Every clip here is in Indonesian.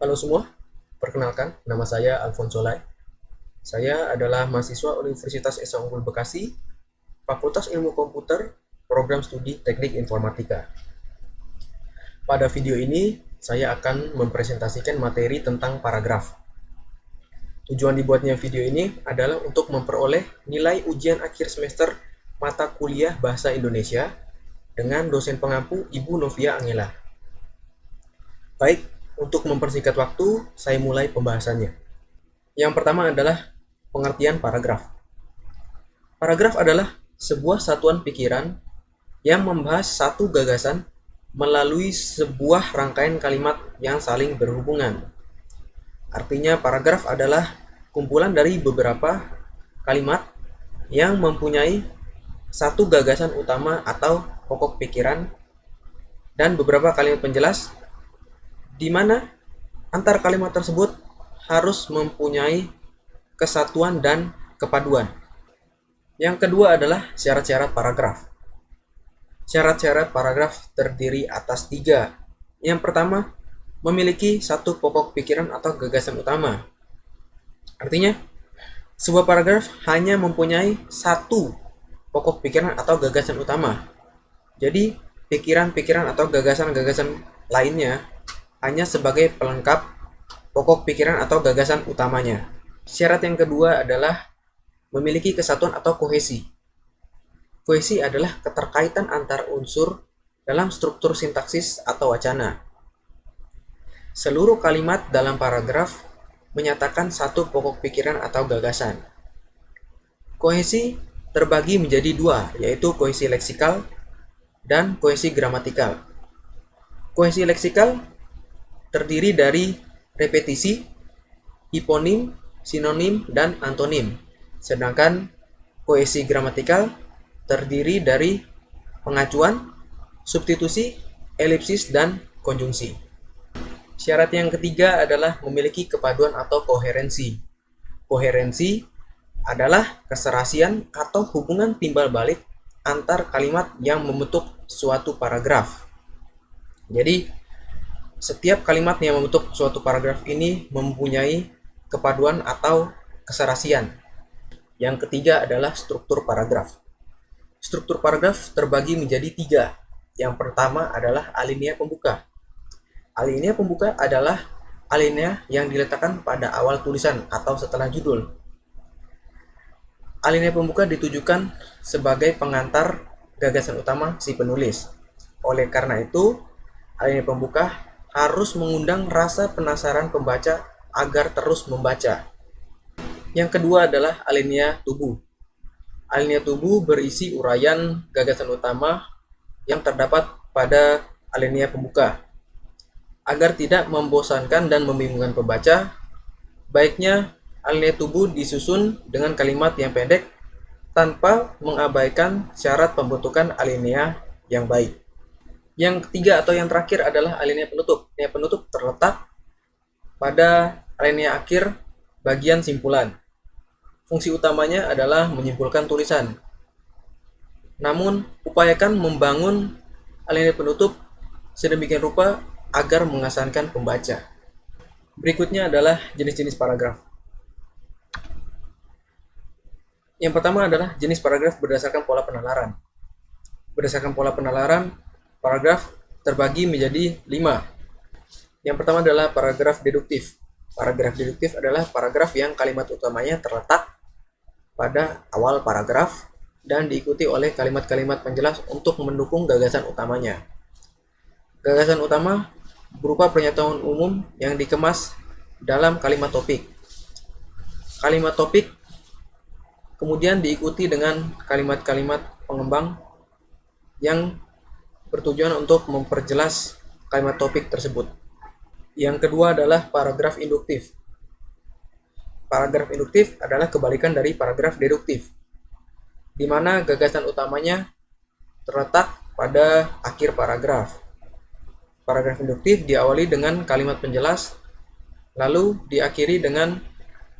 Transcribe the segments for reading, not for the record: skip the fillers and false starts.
Halo semua, perkenalkan nama saya Alfonso Lai. Saya adalah mahasiswa Universitas Esa Unggul Bekasi, Fakultas Ilmu Komputer, Program Studi Teknik Informatika. Pada video ini, saya akan mempresentasikan materi tentang paragraf. Tujuan dibuatnya video ini adalah untuk memperoleh nilai ujian akhir semester mata kuliah Bahasa Indonesia dengan dosen pengampu Ibu Novia Angela. Baik, untuk mempersingkat waktu, saya mulai pembahasannya. Yang pertama adalah pengertian paragraf. Paragraf adalah sebuah satuan pikiran yang membahas satu gagasan melalui sebuah rangkaian kalimat yang saling berhubungan. Artinya, paragraf adalah kumpulan dari beberapa kalimat yang mempunyai satu gagasan utama atau pokok pikiran dan beberapa kalimat penjelas di mana antar kalimat tersebut harus mempunyai kesatuan dan kepaduan. Yang kedua adalah syarat-syarat paragraf. Syarat-syarat paragraf terdiri atas 3. Yang pertama, memiliki satu pokok pikiran atau gagasan utama. Artinya, sebuah paragraf hanya mempunyai satu pokok pikiran atau gagasan utama. Jadi, pikiran-pikiran atau gagasan-gagasan lainnya hanya sebagai pelengkap pokok pikiran atau gagasan utamanya. Syarat yang kedua adalah memiliki kesatuan atau kohesi. Kohesi adalah keterkaitan antar unsur dalam struktur sintaksis atau wacana. Seluruh kalimat dalam paragraf menyatakan satu pokok pikiran atau gagasan. Kohesi terbagi menjadi 2, yaitu kohesi leksikal dan kohesi gramatikal. Kohesi leksikal terdiri dari repetisi, hiponim, sinonim, dan antonim. Sedangkan kohesi gramatikal terdiri dari pengacuan, substitusi, elipsis, dan konjungsi. Syarat yang ketiga adalah memiliki kepaduan atau koherensi. Koherensi adalah keserasian atau hubungan timbal balik antar kalimat yang membentuk suatu paragraf. Jadi, setiap kalimat yang membentuk suatu paragraf ini mempunyai kepaduan atau keserasian. Yang ketiga adalah struktur paragraf. Struktur paragraf terbagi menjadi 3. Yang pertama adalah alinea pembuka. Alinea pembuka adalah alinea yang diletakkan pada awal tulisan atau setelah judul. Alinea pembuka ditujukan sebagai pengantar gagasan utama si penulis. Oleh karena itu, alinea pembuka harus mengundang rasa penasaran pembaca agar terus membaca. Yang kedua adalah alinea tubuh. Alinea tubuh berisi uraian gagasan utama yang terdapat pada alinea pembuka. Agar tidak membosankan dan membingungkan pembaca, baiknya alinea tubuh disusun dengan kalimat yang pendek tanpa mengabaikan syarat pembentukan alinea yang baik. Yang ketiga atau yang terakhir adalah alinea penutup. Alinea penutup terletak pada alinea akhir bagian simpulan. Fungsi utamanya adalah menyimpulkan tulisan. Namun, upayakan membangun alinea penutup sedemikian rupa agar mengesankan pembaca. Berikutnya adalah jenis-jenis paragraf. Yang pertama adalah jenis paragraf berdasarkan pola penalaran. Berdasarkan pola penalaran, paragraf terbagi menjadi 5. Yang pertama adalah paragraf deduktif. Paragraf deduktif adalah paragraf yang kalimat utamanya terletak pada awal paragraf dan diikuti oleh kalimat-kalimat penjelas untuk mendukung gagasan utamanya. Gagasan utama berupa pernyataan umum yang dikemas dalam kalimat topik. Kalimat topik kemudian diikuti dengan kalimat-kalimat pengembang yang bertujuan untuk memperjelas kalimat topik tersebut. Yang kedua adalah paragraf induktif. Paragraf induktif adalah kebalikan dari paragraf deduktif, di mana gagasan utamanya terletak pada akhir paragraf. Paragraf induktif diawali dengan kalimat penjelas, lalu diakhiri dengan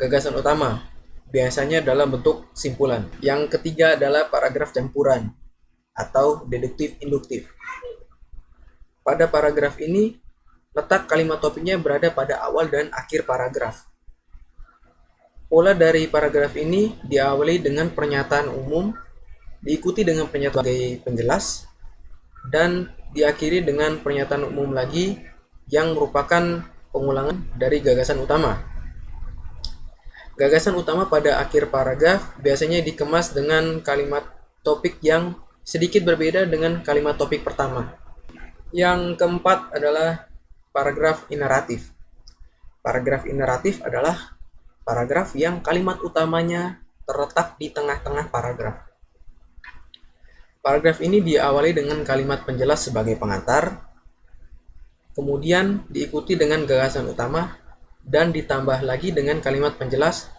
gagasan utama, biasanya dalam bentuk simpulan. Yang ketiga adalah paragraf campuran atau deduktif induktif. Pada paragraf ini, Letak kalimat topiknya berada pada awal dan akhir paragraf. Pola dari paragraf ini diawali dengan pernyataan umum, diikuti dengan pernyataan sebagai penjelas, dan diakhiri dengan pernyataan umum lagi yang merupakan pengulangan dari gagasan utama. Gagasan utama pada akhir paragraf biasanya dikemas dengan kalimat topik yang sedikit berbeda dengan kalimat topik pertama. Yang keempat adalah paragraf ineratif. Paragraf ineratif adalah paragraf yang kalimat utamanya terletak di tengah-tengah paragraf. Paragraf ini diawali dengan kalimat penjelas sebagai pengantar, kemudian diikuti dengan gagasan utama, dan ditambah lagi dengan kalimat penjelas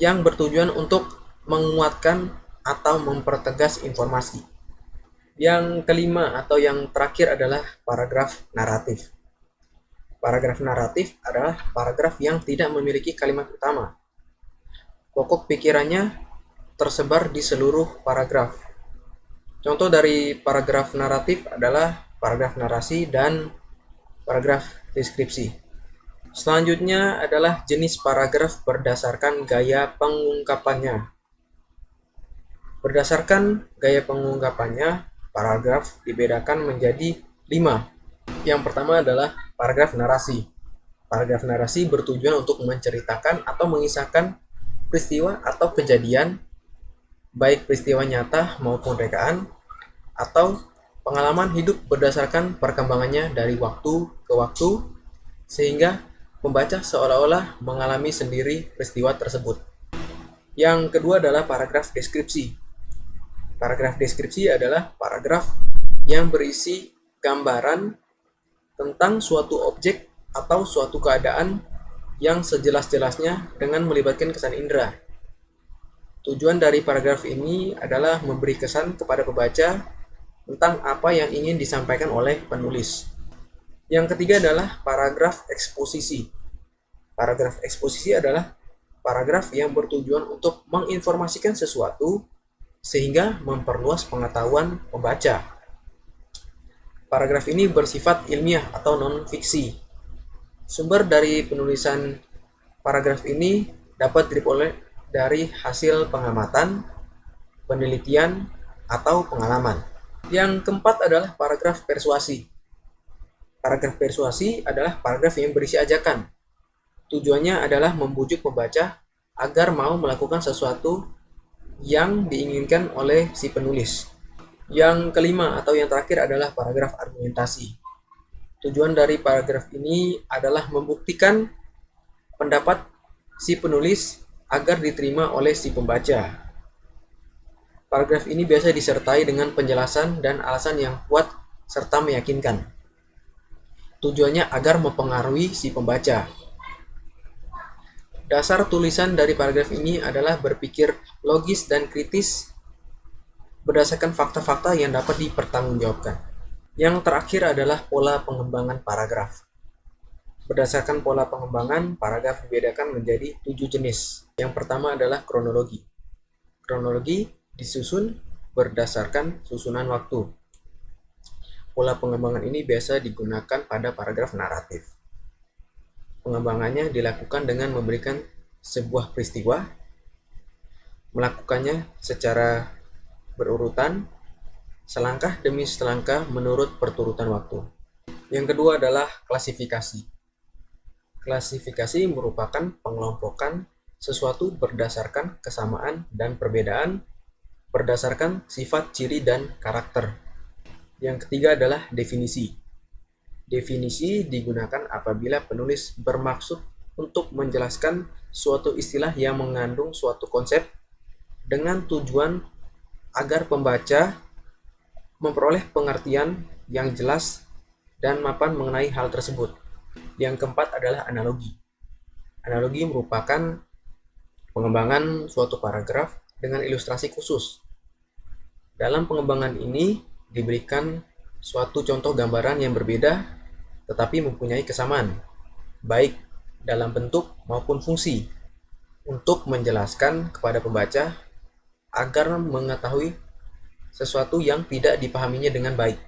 yang bertujuan untuk menguatkan atau mempertegas informasi. Yang kelima atau yang terakhir adalah paragraf naratif. Paragraf naratif adalah paragraf yang tidak memiliki kalimat utama. Pokok pikirannya tersebar di seluruh paragraf. Contoh dari paragraf naratif adalah paragraf narasi dan paragraf deskripsi. Selanjutnya adalah jenis paragraf berdasarkan gaya pengungkapannya. Berdasarkan gaya pengungkapannya, paragraf dibedakan menjadi 5. Yang pertama adalah paragraf narasi. Paragraf narasi bertujuan untuk menceritakan atau mengisahkan peristiwa atau kejadian, baik peristiwa nyata maupun rekaan, atau pengalaman hidup berdasarkan perkembangannya dari waktu ke waktu, sehingga pembaca seolah-olah mengalami sendiri peristiwa tersebut. Yang kedua adalah paragraf deskripsi. Paragraf deskripsi adalah paragraf yang berisi gambaran tentang suatu objek atau suatu keadaan yang sejelas-jelasnya dengan melibatkan kesan indera. Tujuan dari paragraf ini adalah memberi kesan kepada pembaca tentang apa yang ingin disampaikan oleh penulis. Yang ketiga adalah paragraf eksposisi. Paragraf eksposisi adalah paragraf yang bertujuan untuk menginformasikan sesuatu sehingga memperluas pengetahuan pembaca. Paragraf ini bersifat ilmiah atau non-fiksi. Sumber dari penulisan paragraf ini dapat diperoleh dari hasil pengamatan, penelitian, atau pengalaman. Yang keempat adalah paragraf persuasi. Paragraf persuasi adalah paragraf yang berisi ajakan. Tujuannya adalah membujuk pembaca agar mau melakukan sesuatu yang diinginkan oleh si penulis. Yang kelima atau yang terakhir adalah paragraf argumentasi. Tujuan dari paragraf ini adalah membuktikan pendapat si penulis agar diterima oleh si pembaca. Paragraf ini biasa disertai dengan penjelasan dan alasan yang kuat serta meyakinkan. Tujuannya agar mempengaruhi si pembaca. Dasar tulisan dari paragraf ini adalah berpikir logis dan kritis berdasarkan fakta-fakta yang dapat dipertanggungjawabkan. Yang terakhir adalah pola pengembangan paragraf. Berdasarkan pola pengembangan, paragraf dibedakan menjadi 7 jenis. Yang pertama adalah kronologi. Kronologi disusun berdasarkan susunan waktu. Pola pengembangan ini biasa digunakan pada paragraf naratif. Pengembangannya dilakukan dengan memberikan sebuah peristiwa, melakukannya secara berurutan, selangkah demi selangkah menurut perturutan waktu. Yang kedua adalah klasifikasi. Klasifikasi merupakan pengelompokan sesuatu berdasarkan kesamaan dan perbedaan, berdasarkan sifat, ciri, dan karakter. Yang ketiga adalah definisi. Definisi digunakan apabila penulis bermaksud untuk menjelaskan suatu istilah yang mengandung suatu konsep dengan tujuan agar pembaca memperoleh pengertian yang jelas dan mapan mengenai hal tersebut. Yang keempat adalah analogi. Analogi merupakan pengembangan suatu paragraf dengan ilustrasi khusus. Dalam pengembangan ini diberikan suatu contoh gambaran yang berbeda tetapi mempunyai kesamaan, baik dalam bentuk maupun fungsi, untuk menjelaskan kepada pembaca agar mengetahui sesuatu yang tidak dipahaminya dengan baik.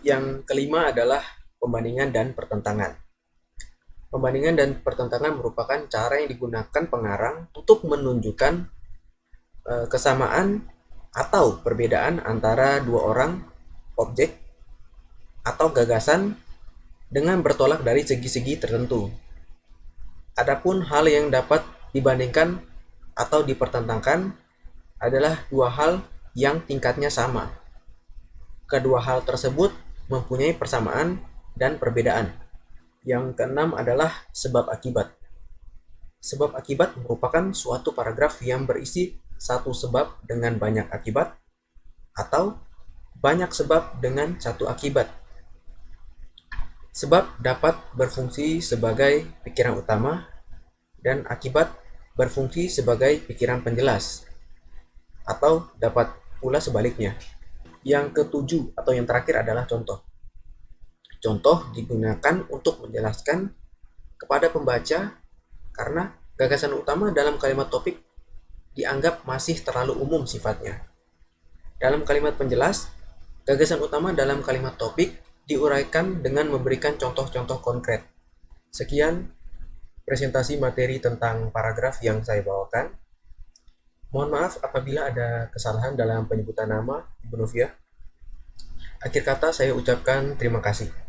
Yang kelima adalah pembandingan dan pertentangan. Pembandingan dan pertentangan merupakan cara yang digunakan pengarang untuk menunjukkan kesamaan atau perbedaan antara dua orang, objek, atau gagasan dengan bertolak dari segi-segi tertentu. Adapun hal yang dapat dibandingkan atau dipertentangkan adalah dua hal yang tingkatnya sama. Kedua hal tersebut mempunyai persamaan dan perbedaan. Yang keenam adalah sebab akibat. Sebab akibat merupakan suatu paragraf yang berisi satu sebab dengan banyak akibat atau banyak sebab dengan satu akibat. Sebab dapat berfungsi sebagai pikiran utama dan akibat berfungsi sebagai pikiran penjelas, atau dapat pula sebaliknya. Yang ketujuh atau yang terakhir adalah contoh. Contoh digunakan untuk menjelaskan kepada pembaca karena gagasan utama dalam kalimat topik dianggap masih terlalu umum sifatnya. Dalam kalimat penjelas, gagasan utama dalam kalimat topik diuraikan dengan memberikan contoh-contoh konkret. Sekian presentasi materi tentang paragraf yang saya bawakan. Mohon maaf apabila ada kesalahan dalam penyebutan nama Ibu Novia. Akhir kata saya ucapkan terima kasih.